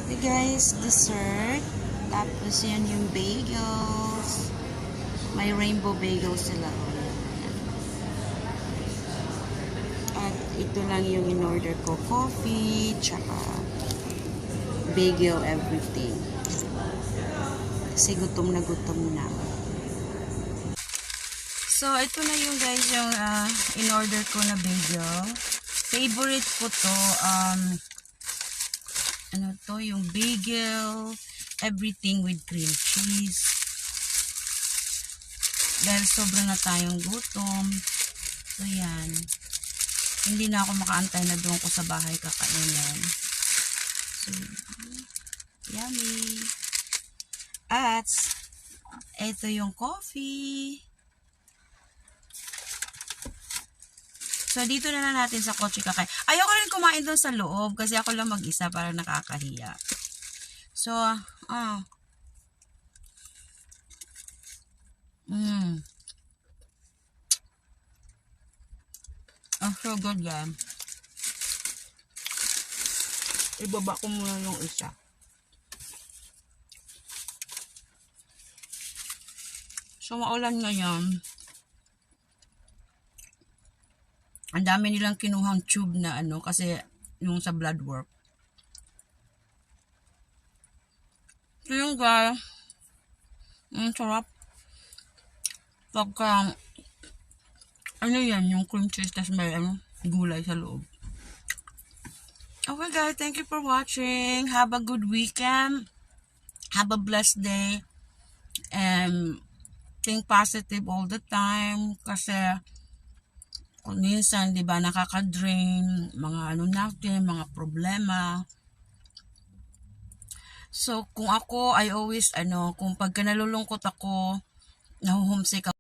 Hey guys, dessert. Tapos yan yung bagels. May rainbow bagels sila. At ito lang yung in-order ko. Coffee, tsaka bagel, everything. Kasi gutom na gutom na. So, ito na yung guys yung in-order ko na bagel. Favorite ko to. Ano to? Yung bagel, everything with cream cheese. Dahil sobra na tayong gutom. So, yan. Hindi na ako makaantay na doon ko sa bahay kakainin. So, yummy. At, ito yung coffee. So, dito na natin sa kotse kakain. Ayoko rin kumain doon sa loob kasi ako lang mag-isa para nakakahiya. So, so good yan. Ibaba ko muna yung isa. So, maulan ngayon. Ang dami nilang kinuhang tube na kasi yung sa blood work. So yung guys, sarap. Pagka, yan, yung cream cheese, tas may gulay sa loob. Okay guys, thank you for watching. Have a good weekend. Have a blessed day. And think positive all the time. Kasi, kung minsan, di ba, nakaka-drain, mga natin, mga problema. So, kung ako, I always, kung pagka nalulungkot ako, nahuhumsik ako.